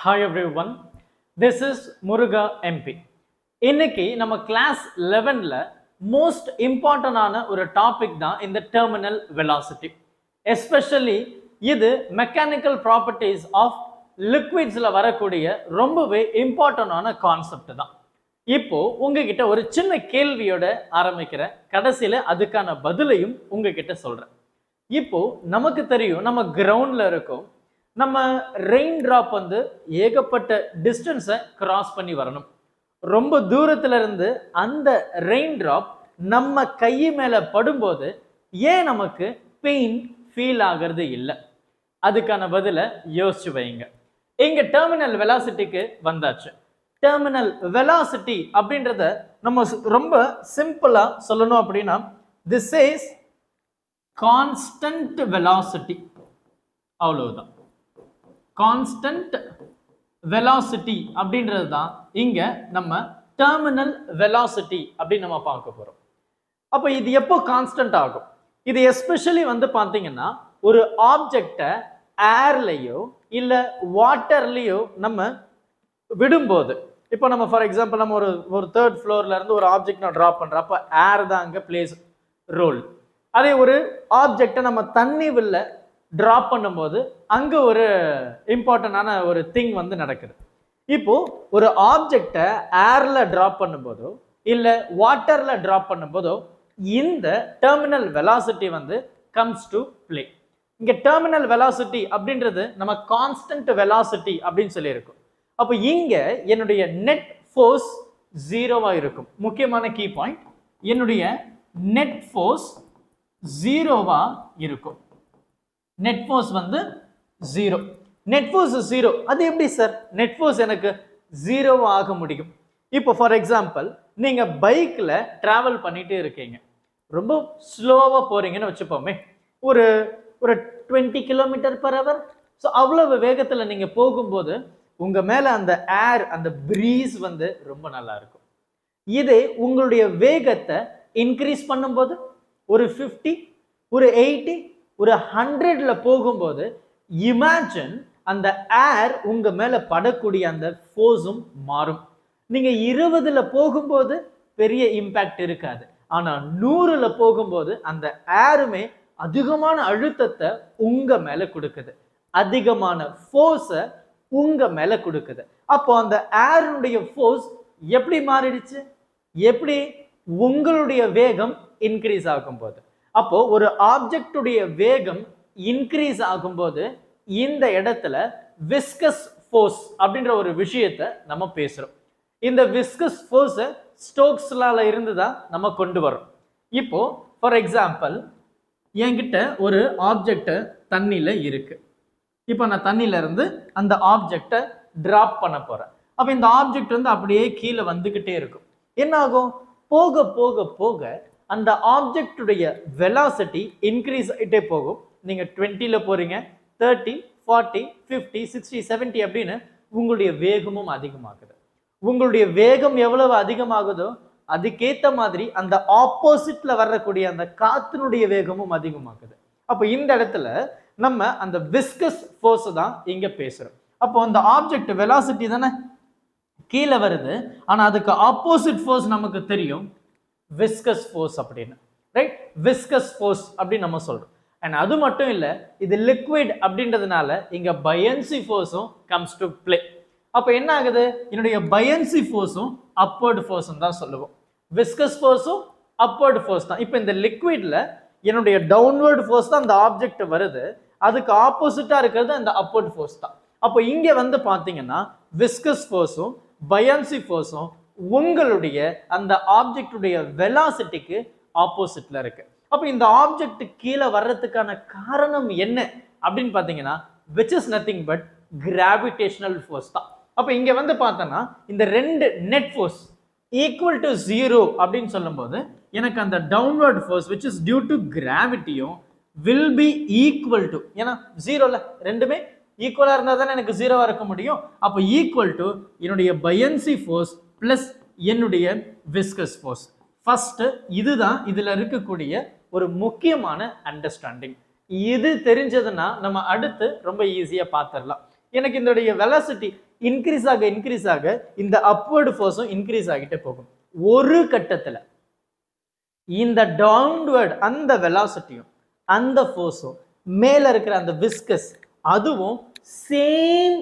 Hi everyone, this is Muruga MP. இன்னைக்கு நம்ம class 11ல most இம்பார்ட்டன்டான ஒரு டாபிக் தான் இந்த டெர்மினல் வெலாசிட்டி. எஸ்பெஷலி இது மெக்கானிக்கல் ப்ராப்பர்ட்டிஸ் ஆஃப் லிக்விட்ஸ்ல வரக்கூடிய ரொம்பவே இம்பார்ட்டன்டான கான்செப்ட் தான். இப்போ உங்ககிட்ட ஒரு சின்ன கேள்வியோட ஆரம்பிக்கிறேன், கடைசியில அதுக்கான பதிலையும் உங்ககிட்ட சொல்றேன். இப்போ நமக்கு தெரியும் நம்ம கிரவுண்ட்ல இருக்கோம், நம்ம ரெயின் டிராப் வந்து ஏகப்பட்ட டிஸ்டன்ஸை கிராஸ் பண்ணி வரணும். ரொம்ப தூரத்துல இருந்து அந்த ரெயின் டிராப் நம்ம கை மேல படும்போது ஏன் நமக்கு பெயின் ஃபீல் ஆகிறது இல்லை? அதுக்கான பதிலை யோசிச்சு வைங்க. இங்க டெர்மினல் வெலாசிட்டிக்கு வந்தாச்சு. டெர்மினல் வெலாசிட்டி அப்படின்றத நம்ம ரொம்ப சிம்பிளா சொல்லணும் அப்படின்னா, திஸ் இஸ் கான்ஸ்டன்ட் வெலாசிட்டி, அவ்வளவுதான். கான்ஸ்டன்ட் வெலாசிட்டி அப்படின்றது தான் இங்க நம்ம டெர்மினல் வெலாசிட்டி அப்படின்னு நம்ம பார்க்க போறோம். அப்போ இது எப்போ கான்ஸ்டன்ட் ஆகும்? இது எஸ்பெஷலி வந்து பார்த்தீங்கன்னா ஒரு ஆப்ஜெக்டை ஏர்லயோ இல்ல வாட்டர்லயோ நம்ம விடும்போது, இப்போ நம்ம ஃபார் எக்ஸாம்பிள் நம்ம ஒரு தேர்ட் ஃப்ளோர்ல இருந்து ஒரு ஆப்ஜெக்ட் நான் டிராப் பண்றோம், அப்போ ஏர் தான் அங்கே பிளேஸ் ரோல். அதே ஒரு ஆப்ஜெக்டை நம்ம தண்ணி வில்ல டிராப் பண்ணும்போது அங்க ஒரு இம்பார்ட்டன்டான ஒரு திங் வந்து நடக்குது. இப்போ ஒரு ஆப்ஜெக்டை ஏர்ல டிராப் பண்ணும்போதோ இல்ல வாட்டர்ல டிராப் பண்ணும்போதோ இந்த டெர்மினல் வெலாசிட்டி வந்து கம்ஸ் டு பிளே. இங்க டெர்மினல் வெலாசிட்டி அப்படின்றது நம்ம கான்ஸ்டன்ட் வெலாசிட்டி அப்படின்னு சொல்லி இருக்கும். அப்போ இங்க என்னுடைய நெட் ஃபோர்ஸ் ஜீரோவா இருக்கும். முக்கியமான கீ பாயிண்ட், என்னுடைய நெட் ஃபோர்ஸ் ஜீரோவா இருக்கும். நெட் ஃபோர்ஸ் வந்து ஜீரோ. Net force zero. அது எப்படி சார் நெட் ஃபோர்ஸ் எனக்கு ஜீரோவா ஆக முடியும்? இப்போ ஃபார் எக்ஸாம்பிள் நீங்க பைக்ல டிராவல் பண்ணிட்டு இருக்கீங்க, ரொம்ப ஸ்லோவா போறீங்கன்னு வச்சுப்போமே, ஒரு ஒரு 20 km/h. ஸோ அவ்வளவு வேகத்துல நீங்க போகும்போது உங்க மேல அந்த ஏர், அந்த பிரீஸ் வந்து ரொம்ப நல்லா இருக்கும். இதே உங்களுடைய வேகத்தை இன்க்ரீஸ் பண்ணும்போது ஒரு 50, ஒரு 80, ஒரு 100ல போகும்போது இமேஜின் அந்த ஏர் உங்க மேல படக்கூடிய அந்த ஃபோர்ஸும் மாறும். நீங்க 20ல போகும்போது பெரிய இம்பாக்ட் இருக்காது, ஆனா 100ல போகும்போது அந்த ஏருமே அதிகமான அழுத்தத்தை உங்க மேல கொடுக்குது, அதிகமான ஃபோர்ஸை உங்க மேல கொடுக்குது. அப்போ அந்த ஏருடைய ஃபோர்ஸ் எப்படி மாறிடுச்சு? எப்படி? உங்களுடைய வேகம் இன்க்ரீஸ் ஆகும்போது. அப்போ ஒரு ஆப்ஜெக்டுடைய வேகம் இன்க்ரீஸ் ஆகும்போது இந்த இடத்துல விஸ்கஸ் ஃபோர்ஸ் அப்படின்ற ஒரு விஷயத்தை நம்ம பேசுறோம். இந்த விஸ்கஸ் ஃபோர்ஸை ஸ்டோக்ஸ்லால இருந்து தான் நம்ம கொண்டு வரோம். இப்போ ஃபார் எக்ஸாம்பிள் என்கிட்ட ஒரு ஆப்ஜெக்ட் தண்ணியில இருக்கு. இப்போ நான் தண்ணியில இருந்து அந்த ஆப்ஜெக்டை டிராப் பண்ண போறேன். அப்ப இந்த ஆப்ஜெக்ட் வந்து அப்படியே கீழே வந்துகிட்டே இருக்கும். என்ன ஆகும்? போக போக போக அந்த ஆப்ஜெக்டுடைய வெலாசிட்டி இன்க்ரீஸ் ஆகிட்டே போகும். நீங்க 20ல போறீங்க, 30, 40, 50, 60, 70 அப்படின்னு உங்களுடைய வேகமும் அதிகமாகுது. உங்களுடைய வேகம் எவ்வளவு அதிகமாகுதோ அதுக்கேற்ற மாதிரி அந்த ஆப்போசிட்ல வரக்கூடிய அந்த காத்தினுடைய வேகமும் அதிகமாகுது. அப்போ இந்த இடத்துல நம்ம அந்த விஸ்கஸ் ஃபோர்ஸ் தான் இங்க பேசுறோம். அப்போ அந்த ஆப்ஜெக்ட் வெலாசிட்டி தானே கீழே வருது, ஆனா அதுக்கு ஆப்போசிட் ஃபோர்ஸ் நமக்கு தெரியும், விஸ்கஸ் ஃபோர்ஸ் அப்படின்னு, ரைட்? விஸ்கஸ் ஃபோர்ஸ் அப்படின்னு நம்ம சொல்றோம். அண்ட் அது மட்டும் இல்ல, இது லிக்விட் அப்படின்றதுனால இங்க பயன்சி ஃபோர்ஸும் கம்ஸ் டு பிளே. அப்ப என்ன ஆகுது? என்னுடைய பயன்சி ஃபோர்ஸும் அப்வர்ட் ஃபோர்ஸும் தான் சொல்லுவோம். விஸ்கஸ் ஃபோர்ஸும் அப்வர்ட் ஃபோர்ஸ் தான். இப்போ இந்த லிக்விட்ல என்னுடைய டவுன்வர்ட் ஃபோர்ஸ் தான் அந்த ஆப்ஜெக்ட் வருது, அதுக்கு ஆப்போசிட்டா இருக்கிறது அந்த அப்வர்ட் ஃபோர்ஸ் தான். அப்போ இங்க வந்து பாத்தீங்கன்னா விஸ்கஸ் ஃபோர்ஸும் பயன்சி ஃபோர்ஸும் உங்களுடைய அந்த ஆப்ஜெக்டுடைய வெலாசிட்டிக்கு ஆப்போசிட்ல இருக்கு. அப்ப இந்த ஆப்ஜெக்ட் கீழே வர்றதுக்கான காரணம் என்ன அப்படின்னு பாத்தீங்கன்னா, which is nothing but gravitational force தான். அப்ப இங்க வந்து பார்த்தோம்னா இந்த ரெண்டு நெட் ஃபோர்ஸ் ஈக்குவல் டு 0 அப்படின்னு சொல்லும்போது எனக்கு அந்த downward force which is due to கிராவிட்டியும் will be equal to, ஏன்னா 0ல ரெண்டுமே ஈக்குவலா இருந்தா தானே எனக்கு 0வா இருக்க முடியும். அப்ப ஈக்குவல் டு என்னுடைய பயன்சி ஃபோர்ஸ் பிளஸ் என்னுடைய விஸ்கஸ் ஃபோர்ஸ். ஃபர்ஸ்ட் இதுதான் இதுல இருக்கக்கூடிய ஒரு முக்கியமான அண்டர்ஸ்டாண்டிங். இது தெரிஞ்சதுன்னா நம்ம அடுத்து ரொம்ப ஈஸியா பார்த்துடலாம். எனக்கு இதனுடைய வெலாசிட்டி இன்க்ரீஸ் ஆக இந்த அப்வர்ட் ஃபோர்ஸும் இன்க்ரீஸ் ஆகிட்டே போகும். ஒரு கட்டத்துல இந்த டவுன்வர்ட் அந்த வெலாசிட்டியும் அந்த ஃபோர்ஸும் மேல இருக்கிற அந்த விஸ்கஸ் அதுவும் சேம்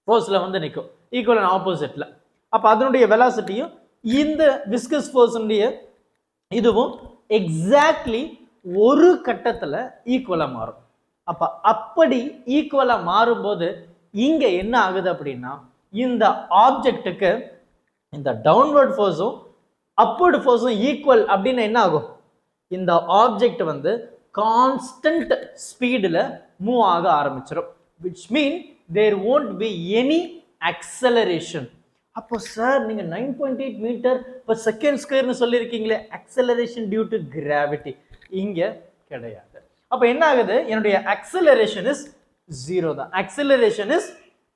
ஃபோர்ஸ்ல வந்து நிற்கும், ஈக்குவல் அண்ட் ஆப்போசிட்ல. அப்ப அதனுடைய வெலாசிட்டியும் இந்த விஸ்கஸ் ஃபோர்ஸுடைய இதுவும் எக்ஸாக்ட்லி ஒரு கட்டத்துல ஈக்குவலா மாறும். அப்ப அப்படி ஈக்குவலா மாறும்போது இங்க என்ன ஆகுது அப்படின்னா, இந்த ஆப்ஜெக்ட்டுக்கு இந்த டவுன்வர்ட் ஃபோர்ஸும் அப்வர்ட் ஃபோர்ஸும் ஈக்குவல் அப்படின்னு என்ன ஆகும், இந்த ஆப்ஜெக்ட் வந்து கான்ஸ்டன்ட் ஸ்பீடில் மூவ் ஆக ஆரம்பிச்சிடும். which mean there won't be any acceleration. அப்போ சார் நீங்க 9.8 மீட்டர் per second ஸ்கொயர்னு சொல்லியிருக்கீங்களே, acceleration due to gravity இங்க கிடையாது. அப்போ என்ன ஆகுது, என்னுடைய acceleration is 0 தான். acceleration is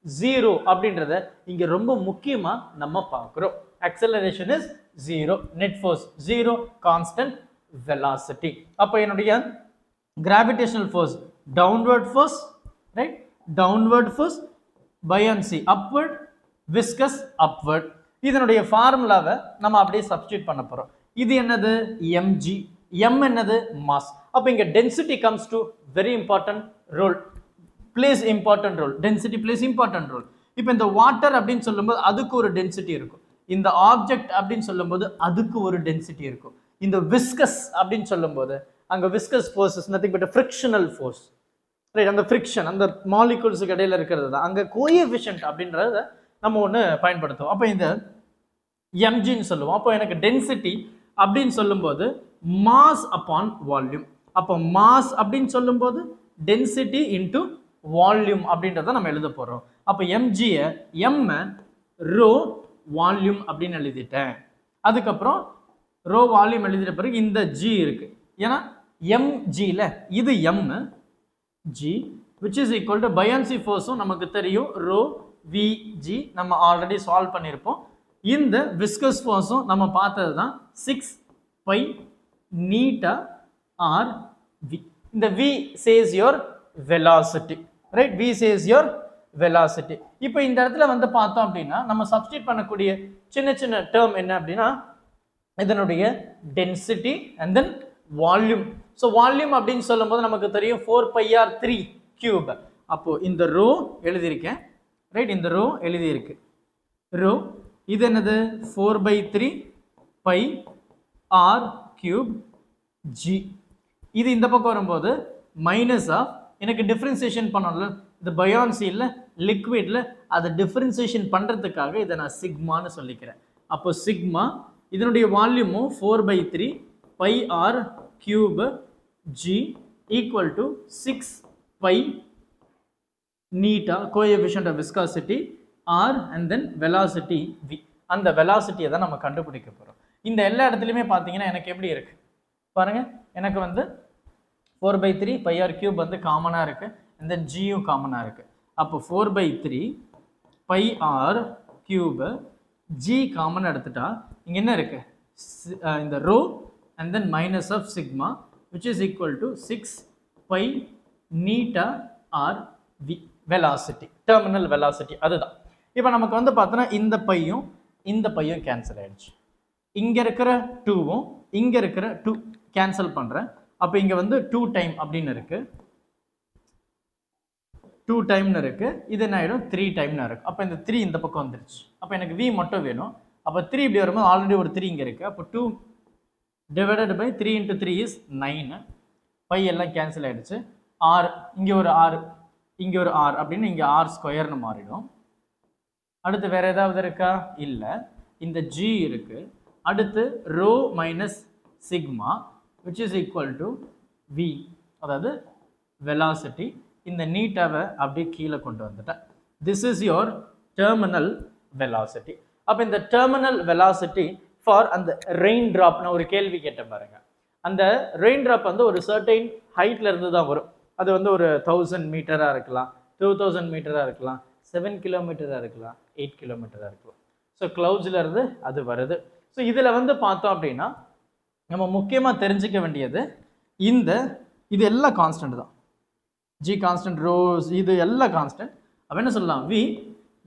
0 அப்படின்றத இங்க ரொம்ப முக்கியமா நம்ம பார்க்கிறோம். acceleration is 0, net force 0, constant velocity. அப்போ என்னுடைய gravitational force downward force, right, downward force, buoyancy upward, viscous upward. இதனுடைய ஃபார்முலாவை நம்ம அப்படியே சப்ஸ்டிட்யூட் பண்ண போறோம். இது என்னது, mg, m என்னது mass. அப்ப இங்க density comes to very important role, plays important role. density plays important role. இப்போ இந்த வாட்டர் அப்படின்னு சொல்லும்போது அதுக்கு ஒரு டென்சிட்டி இருக்கும், இந்த ஆப்ஜெக்ட் அப்படின்னு சொல்லும்போது அதுக்கு ஒரு டென்சிட்டி இருக்கும். இந்த விஸ்கஸ் அப்படின்னு சொல்லும்போது அங்க viscous force is nothing but frictional force, right. அந்த ஃப்ரிக்ஷன் அந்த மாலிகூல்ஸுக்கு இடையில இருக்கிறது தான் அங்க கோஎஃபிஷியன்ட் அப்படின்றத நம்ம ஒன்று பயன்படுத்துவோம். அப்போ இந்த எம்ஜின்னு சொல்லுவோம். அப்போ எனக்கு டென்சிட்டி அப்படின்னு சொல்லும்போது மாஸ் அப்பான் வால்யூம். அப்போ மாஸ் அப்படின்னு சொல்லும்போது டென்சிட்டி இன்டு வால்யூம் அப்படின்றத நம்ம எழுத போறோம். அப்போ எம்ஜியை எம் ரோ வால்யூம் அப்படின்னு எழுதிட்டேன். அதுக்கப்புறம் ரோ வால்யூம் எழுதிட்ட பிறகு இந்த ஜி இருக்கு, ஏன்னா எம்ஜியில் இது M G which is equal to buoyancy force நமக்கு தெரியும் ரோ விஜி, நம்ம ஆல்ரெடி சால்வ் பண்ணியிருப்போம். இந்த விஸ்கஸ் ஃபோர்ஸும் நம்ம பார்த்தது தான் 6 பை நீட்டா ஆர் வி. இந்த v says your velocity, right, v says your velocity. இப்போ இந்த இடத்துல வந்து பார்த்தோம் அப்படின்னா நம்ம சப்ஸ்டிட் பண்ணக்கூடிய சின்ன சின்ன டேர்ம் என்ன அப்படின்னா இதனுடைய density and then volume. So volume அப்படின்னு சொல்லும்போது நமக்கு தெரியும் 4πr3 கியூப். அப்போ இந்த ரோ எழுதியிருக்கேன், ரைட், இந்த ரோ எழுதியிருக்கு ரோ. இது என்னது 4/3 பை ஆர் கியூப் ஜி. இது இந்த பக்கம் வரும்போது மைனஸ் ஆஃப், எனக்கு டிஃப்ரென்சியேஷன் பண்ணல, இந்த பயான்சி இல்லை லிக்விட்ல அதை டிஃப்ரென்சியேஷன் பண்றதுக்காக இதை நான் சிக்மான்னு சொல்லிக்கிறேன். அப்போ சிக்மா இதனுடைய வால்யூமும் 4/3 pi r cube g equal to 6 pi eta coefficient of viscosity r and then velocity v. அந்த வெலாசிட்டியை தான் நம்ம கண்டுபிடிக்க போறோம். இந்த எல்லா இடத்துலையுமே பார்த்தீங்கன்னா எனக்கு எப்படி இருக்கு பாருங்க, எனக்கு வந்து 4/3 பை ஆர் கியூப் வந்து காமனாக இருக்கு, அண்ட் தென் ஜியும் காமனாக இருக்கு. அப்போ 4/3 pi r cube g common எடுத்துட்டா இங்க என்ன இருக்கு, இந்த rho and then minus of sigma which is equal to 6 pi eta r v, velocity, terminal velocity அதுதான். இப்போ நமக்கு வந்து பார்த்தோன்னா இந்த பையும் கேன்சல் ஆயிடுச்சு, இங்க இருக்கிற 2வும் இங்க இருக்கிற 2 கேன்சல் பண்றேன். அப்போ இங்க வந்து 2 டைம் அப்படின்னு இருக்கு, 2 டைம்னு இருக்கு, இது என்ன ஆயிடும் 3 டைம்னு இருக்கு. அப்போ இந்த 3 இந்த பக்கம் வந்துருச்சு. அப்போ எனக்கு v மட்டும் வேணும். அப்போ 3 இப்படி வரும்போது ஆல்ரெடி ஒரு 3 இங்க இருக்கு. அப்போ 2 divided by 3 into 3 is 9. By எல்லாம் கேன்சல் ஆயிடுச்சு. r இங்க ஒரு r இங்க ஒரு r அப்படின்னு இங்க r ஸ்கொயர்னு மாறிடும். அடுத்து வேற ஏதாவது இருக்கா, இல்ல. இந்த g இருக்கு. அடுத்து rho minus sigma which is equal to v, அதாவது வெலாசிட்டி. இந்த நீட்டாவை அப்படியே கீழே கொண்டு வந்துட்டேன். This is your terminal velocity. அப்போ இந்த டெர்மினல் வெலாசிட்டி ஃபார் அந்த ரெயின் ட்ராப், நான் ஒரு கேள்வி கேட்டேன் பாருங்க. அந்த ரெயின் ட்ராப் வந்து ஒரு சர்டைன் ஹைட்ல இருந்து தான் வரும். அது வந்து ஒரு 1000 மீட்டராக இருக்கலாம், 2000 மீட்டராக இருக்கலாம், 7 கிலோமீட்டராக இருக்கலாம், 8 கிலோமீட்டராக இருக்கலாம். ஸோ கிளவுட்ஸ்ல இருந்து அது வருது. ஸோ இதில் வந்து பார்த்தோம் அப்படின்னா நம்ம முக்கியமாக தெரிஞ்சுக்க வேண்டியது இது எல்லாம் கான்ஸ்டன்ட் தான். g constant, rho இது எல்லாம் கான்ஸ்டன்ட். அப்ப என்ன சொல்லலாம், v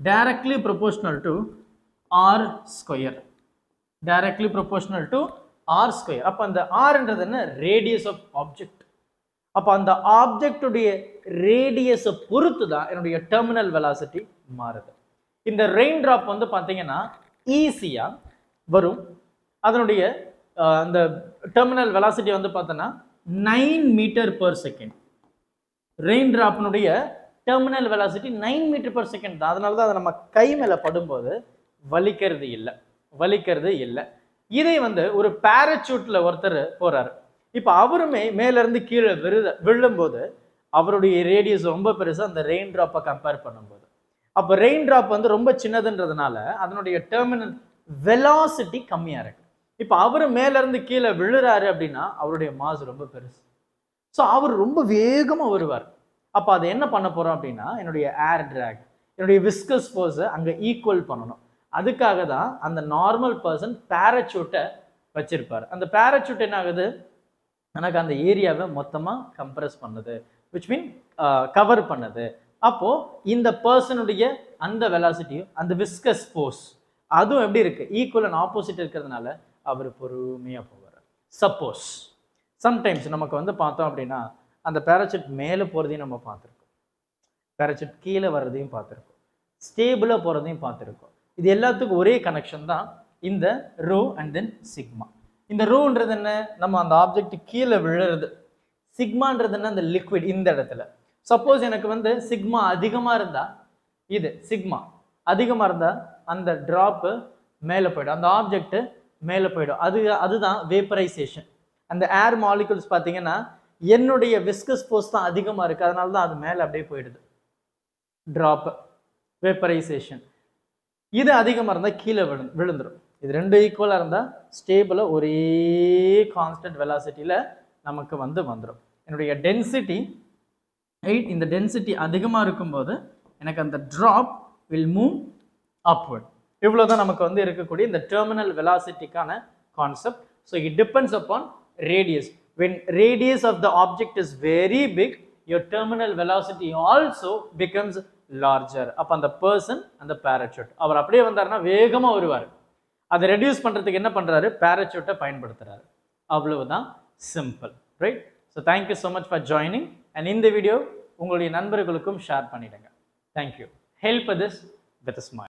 directly proportional to r square, directly proportional to r square. அப்ப அந்த r என்றது என்ன, radius of object. அப்ப அந்த ஆப்ஜெக்ட் உடைய ரேடியஸை பொறுத்து தான் என்னுடைய டெர்மினல் வெலாசிட்டி மாறுது. இந்த ரெயின் டிராப் வந்து பார்த்தீங்கன்னா ஈஸியா வரும். அதனுடைய அந்த டெர்மினல் வெலாசிட்டி வந்து பார்த்தோன்னா 9 மீட்டர் பர் செகண்ட். ரெயின் டிராப்னுடைய terminal velocity 9 metre per second தான். அதனால தான் அதை நம்ம கை மேலே படும்போது வலிக்கிறது இல்லை. இதை வந்து ஒரு பேராசூட்ல ஒருத்தர் போறாரு. இப்போ அவருமே மேலேருந்து கீழே விழும்போது அவருடைய ரேடியஸ் ரொம்ப பெருசு அந்த ரெயின் ட்ராப்பை கம்பேர் பண்ணும்போது. அப்போ ரெயின் ட்ராப் வந்து ரொம்ப சின்னதுன்றதுனால அதனுடைய டெர்மினல் வெலாசிட்டி கம்மியாக இருக்கு. இப்போ அவர் மேலேருந்து கீழே விழுறாரு அப்படின்னா அவருடைய மாஸ் ரொம்ப பெருசு. ஸோ அவர் ரொம்ப வேகமாக வருவார். அப்போ அதை என்ன பண்ண போகிறோம் அப்படின்னா, என்னுடைய ஏர் ட்ராக், என்னுடைய விஸ்கஸ் ஃபோர்ஸை அங்கே ஈக்குவல் பண்ணணும். அதுக்காக தான் அந்த நார்மல் பர்சன் பேராசூட்டை வச்சிருப்பார். அந்த பேராசூட் என்ன ஆகுது, எனக்கு அந்த ஏரியாவை மொத்தமாக கம்ப்ரெஸ் பண்ணுது, விச் மீன் கவர் பண்ணுது. அப்போது இந்த பர்சனுடைய அந்த வெலாசிட்டியும் அந்த விஸ்கஸ் ஃபோர்ஸ் அதுவும் எப்படி இருக்குது, ஈக்குவல் அண்ட் ஆப்போசிட் இருக்கிறதுனால அவர் பொறுமையாக போவார். சப்போஸ் சம்டைம்ஸ் நமக்கு வந்து பார்த்தோம் அப்படின்னா அந்த பேராசூட் மேலே போகிறதையும் நம்ம பார்த்துருக்கோம், பேராசூட் கீழே வர்றதையும் பார்த்துருக்கோம், ஸ்டேபிளாக போகிறதையும் பார்த்துருக்கோம். இது எல்லாத்துக்கும் ஒரே கனெக்ஷன் தான் இந்த ரோ அண்ட் தென் சிக்மா. இந்த ரோன்றது என்ன, நம்ம அந்த ஆப்ஜெக்ட் கீழே விழுறது. சிக்மான்றது என்ன, அந்த லிக்விட் இந்த இடத்துல. சப்போஸ் எனக்கு வந்து சிக்மா அதிகமாக இருந்தால், இது சிக்மா அதிகமாக இருந்தால் அந்த ட்ராப்பு மேலே போயிடும், அந்த ஆப்ஜெக்ட் மேலே போயிடும். அதுதான் வேப்பரைசேஷன். அந்த ஏர் மாலிகுல்ஸ் பார்த்தீங்கன்னா என்னுடைய விஸ்கஸ் ஃபோர்ஸ் தான் அதிகமாக இருக்குது, அதனால தான் அது மேலே அப்படியே போயிடுது, ட்ராப்பு வேப்பரைசேஷன். இது அதிகமாக இருந்தால் கீழே விழுந்துடும். இது ரெண்டு ஈக்குவலாக இருந்தால் ஸ்டேபிளாக ஒரே கான்ஸ்டன்ட் வெலாசிட்டியில் நமக்கு வந்துடும். என்னுடைய டென்சிட்டி 8, இந்த டென்சிட்டி அதிகமாக இருக்கும்போது எனக்கு அந்த ட்ராப் வில் மூவ் அப்வர்ட். இவ்வளோ தான் நமக்கு வந்து இருக்கக்கூடிய இந்த டெர்மினல் வெலாசிட்டிக்கான concept. So it depends upon radius. When radius of the object is very big, your terminal velocity also becomes larger. அப்போ அந்த பர்சன் அந்த பேராசூட் அவர் அப்படியே வந்தாருன்னா வேகமாக வருவார். அதை ரெடியூஸ் பண்ணுறதுக்கு என்ன பண்ணுறாரு, பேராசூட்டை பயன்படுத்துகிறாரு. அவ்வளவுதான், simple, right? So thank you so much for joining. And இந்த வீடியோ உங்களுடைய நண்பர்களுக்கும் ஷேர் பண்ணிடுங்க. Thank you. Help this with smile.